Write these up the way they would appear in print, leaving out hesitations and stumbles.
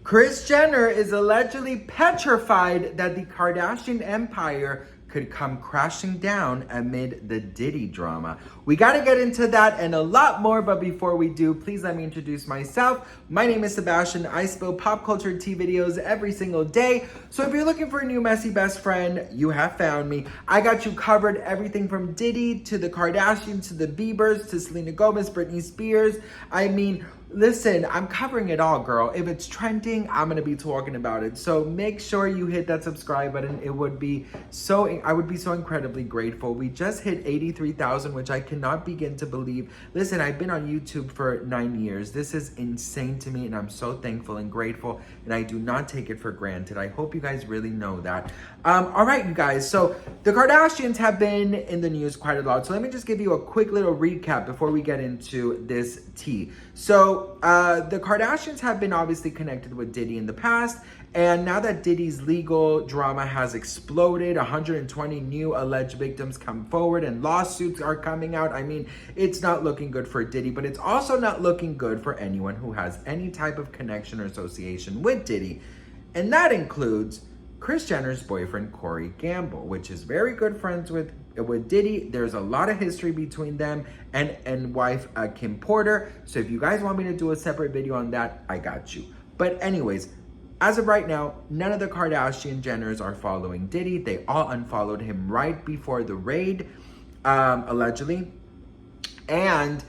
Kris Jenner is allegedly petrified that the Kardashian empire could come crashing down amid the Diddy drama. We gotta get into that and a lot more, but before we do, please let me introduce myself. My name is Sebastian. I spill pop culture tea videos every single day. So if you're looking for a new messy best friend, you have found me. I got you covered, everything from Diddy to the Kardashians to the Biebers to Selena Gomez, Britney Spears. I mean, listen, I'm covering it all, girl. If it's trending, I'm gonna be talking about it. So make sure you hit that subscribe button. I would be so incredibly grateful. We just hit 83,000, which I cannot begin to believe. Listen, I've been on YouTube for 9 years. This is insane to me, and I'm so thankful and grateful, and I do not take it for granted. I hope you guys really know that. All right, you guys. So the Kardashians have been in the news quite a lot. So let me just give you a quick little recap before we get into this tea. So the Kardashians have been obviously connected with Diddy in the past, and now that Diddy's legal drama has exploded, 120 new alleged victims come forward and lawsuits are coming out. I mean, it's not looking good for Diddy, but it's also not looking good for anyone who has any type of connection or association with Diddy. And that includes Kris Jenner's boyfriend, Corey Gamble, which is very good friends with Diddy. There's a lot of history between them and wife Kim Porter. So if you guys want me to do a separate video on that, I got you. But anyways, as of right now, none of the Kardashian Jenners are following Diddy. They all unfollowed him right before the raid, allegedly. And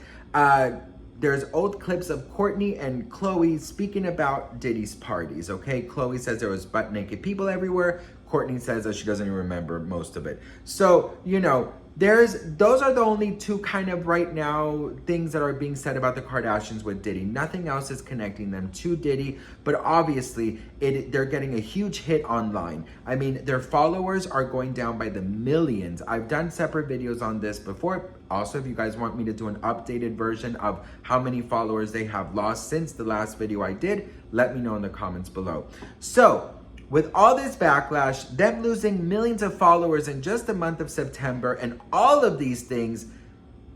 there's old clips of Kourtney and Khloe speaking about Diddy's parties, okay? Khloe says there was butt naked people everywhere. Kourtney says that she doesn't even remember most of it. So, you know, those are the only two kind of right now things that are being said about the Kardashians with Diddy. Nothing else is connecting them to Diddy, but obviously they're getting a huge hit online. I mean, their followers are going down by the millions. I've done separate videos on this before. Also, if you guys want me to do an updated version of how many followers they have lost since the last video I did, let me know in the comments below. So, with all this backlash, them losing millions of followers in just the month of September, and all of these things,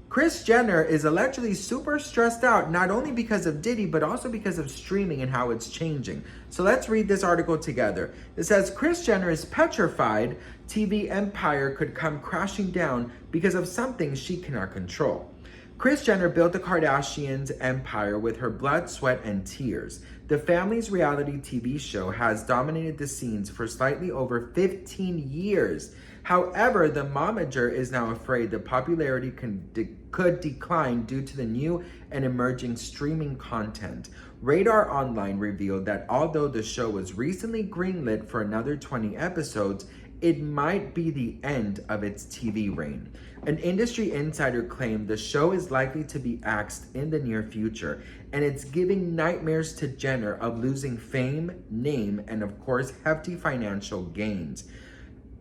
Kris Jenner is allegedly super stressed out, not only because of Diddy, but also because of streaming and how it's changing. So let's read this article together. It says, Kris Jenner is petrified TV empire could come crashing down because of something she cannot control. Kris Jenner built the Kardashians' empire with her blood, sweat, and tears. The family's reality TV show has dominated the scenes for slightly over 15 years. However, the momager is now afraid the popularity could decline due to the new and emerging streaming content. Radar Online revealed that although the show was recently greenlit for another 20 episodes, it might be the end of its TV reign. An industry insider claimed the show is likely to be axed in the near future, and it's giving nightmares to Jenner of losing fame, name, and of course, hefty financial gains.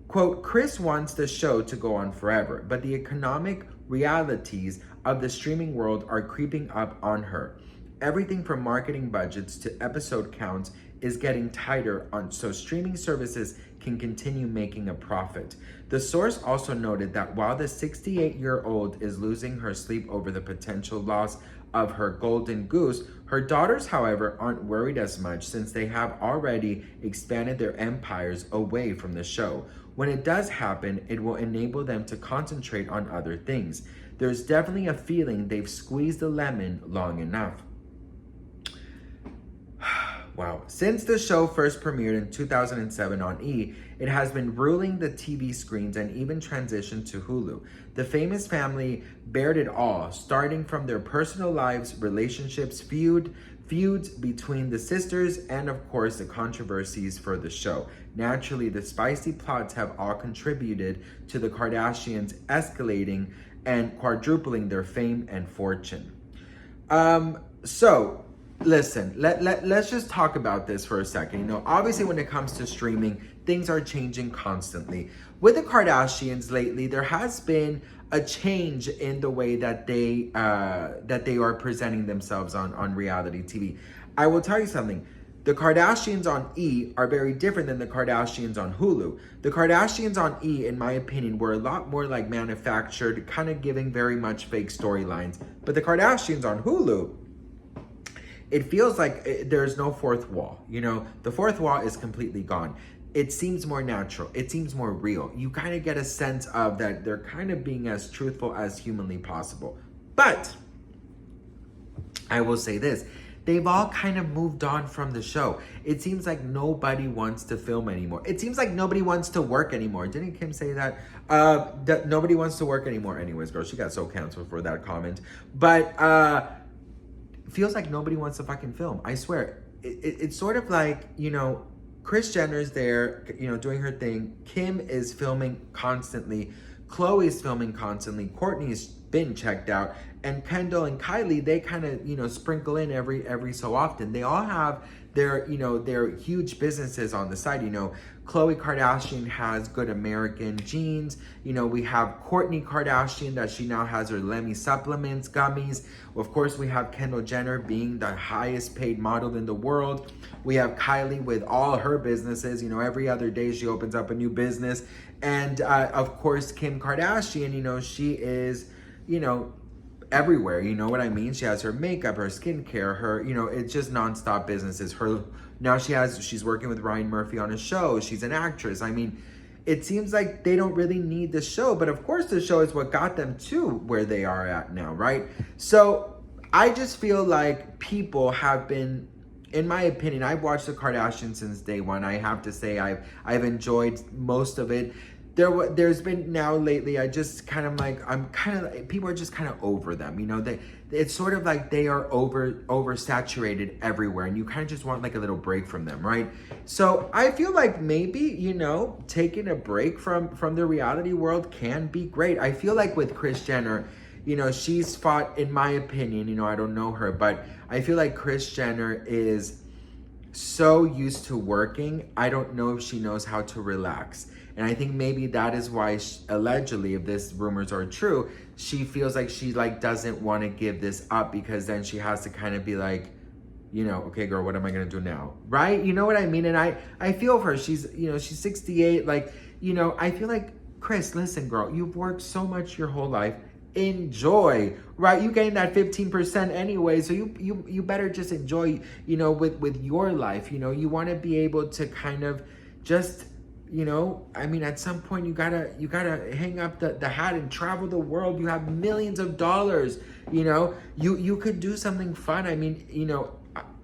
Quote, Kris wants the show to go on forever, but the economic realities of the streaming world are creeping up on her. Everything from marketing budgets to episode counts is getting tighter so streaming services can continue making a profit. The source also noted that while the 68-year-old is losing her sleep over the potential loss of her golden goose, her daughters, however, aren't worried as much since they have already expanded their empires away from the show. When it does happen, it will enable them to concentrate on other things. There's definitely a feeling they've squeezed the lemon long enough. Wow. Since the show first premiered in 2007 on E!, it has been ruling the TV screens and even transitioned to Hulu. The famous family bared it all, starting from their personal lives, relationships, feuds between the sisters, and of course the controversies for the show. Naturally, the spicy plots have all contributed to the Kardashians escalating and quadrupling their fame and fortune. Listen, let's just talk about this for a second. You know, obviously when it comes to streaming, things are changing constantly. With the Kardashians lately, there has been a change in the way that they are presenting themselves on reality TV. I will tell you something. The Kardashians on E! Are very different than the Kardashians on Hulu. The Kardashians on E!, in my opinion, were a lot more like manufactured, kind of giving very much fake storylines. But the Kardashians on Hulu, it feels like there's no fourth wall. The fourth wall is completely gone. It seems more natural. It seems more real. You kind of get a sense of that they're kind of being as truthful as humanly possible. But I will say this. They've all kind of moved on from the show. It seems like nobody wants to film anymore. It seems like nobody wants to work anymore. Didn't Kim say that? That nobody wants to work anymore. Anyways, girl, she got so canceled for that comment. But feels like nobody wants to fucking film. I swear. It's sort of like, Kris Jenner's there, doing her thing. Kim is filming constantly. Khloe's filming constantly. Kourtney's been checked out. And Kendall and Kylie, they kind of, sprinkle in every so often. They all have their huge businesses on the side. Khloe Kardashian has Good American Jeans. We have Kourtney Kardashian that she now has her Lemmy supplements, gummies. Of course, we have Kendall Jenner being the highest paid model in the world. We have Kylie with all her businesses. Every other day she opens up a new business. And of course, Kim Kardashian, she is, everywhere, you know what I mean? She has her makeup, her skincare, her, it's just nonstop businesses. She's working with Ryan Murphy on a show. She's an actress. I mean, it seems like they don't really need the show, but of course the show is what got them to where they are at now, right? So I just feel like people have been, in my opinion, I've watched the Kardashians since day one. I have to say I've enjoyed most of it. There's been now lately, I just kind of like, people are just kind of over them, it's sort of like they are oversaturated everywhere, and you kind of just want like a little break from them, right? So I feel like maybe, taking a break from the reality world can be great. I feel like with Kris Jenner, she's fought, in my opinion, I don't know her, but I feel like Kris Jenner is so used to working, I don't know if she knows how to relax. And I think maybe that is why, allegedly, if this rumors are true, she feels like she doesn't want to give this up, because then she has to kind of be like, okay, girl, what am I going to do now? Right? You know what I mean? And I feel for her. She's 68. I feel like, Kris, listen, girl, you've worked so much your whole life. Enjoy, right? You getting that 15% anyway, so you better just enjoy, with your life. You want to be able to kind of just, at some point you gotta hang up the hat and travel the world. You have millions of dollars. You could do something fun.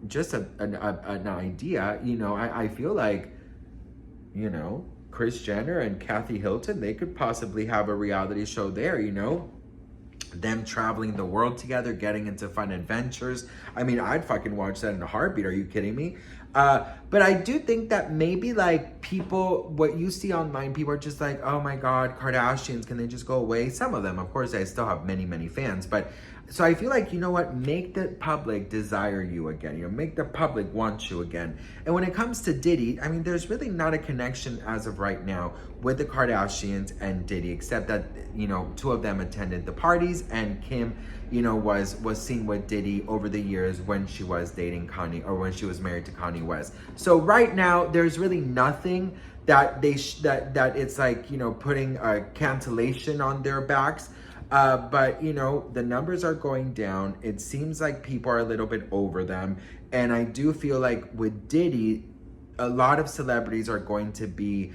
Just an idea. I feel like, Kris Jenner and Kathy Hilton, they could possibly have a reality show there. Them traveling the world together, getting into fun adventures. I'd fucking watch that in a heartbeat. Are you kidding me? But I do think that maybe people, what you see online, people are just like, oh my God, Kardashians, can they just go away? Some of them, of course, I still have many, many fans. But so I feel like, make the public desire you again. Make the public want you again. And when it comes to Diddy, there's really not a connection as of right now with the Kardashians and Diddy, except that, two of them attended the parties, and Kim, was seen with Diddy over the years when she was dating Kanye, or when she was married to Kanye West. So right now, there's really nothing that that it's like, putting a cancellation on their backs. But the numbers are going down. It seems like people are a little bit over them. And I do feel like with Diddy, a lot of celebrities are going to be,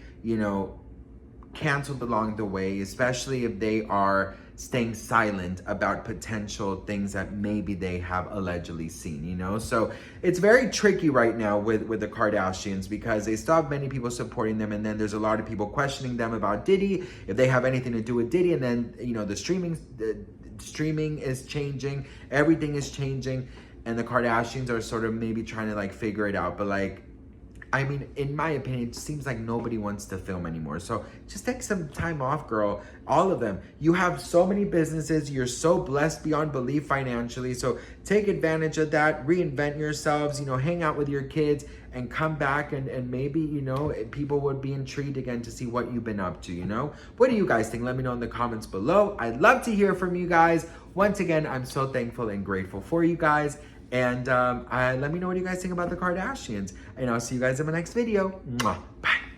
canceled along the way, especially if they are staying silent about potential things that maybe they have allegedly seen, So it's very tricky right now with the Kardashians, because they still have many people supporting them, and then there's a lot of people questioning them about Diddy, if they have anything to do with Diddy, and then, the streaming is changing, everything is changing, and the Kardashians are sort of maybe trying to figure it out, but in my opinion, it seems like nobody wants to film anymore. So just take some time off, girl. All of them. You have so many businesses. You're so blessed beyond belief financially. So take advantage of that. Reinvent yourselves. Hang out with your kids and come back, and maybe, people would be intrigued again to see what you've been up to, What do you guys think? Let me know in the comments below. I'd love to hear from you guys. Once again, I'm so thankful and grateful for you guys. And let me know what you guys think about the Kardashians. And I'll see you guys in my next video. Mwah. Bye.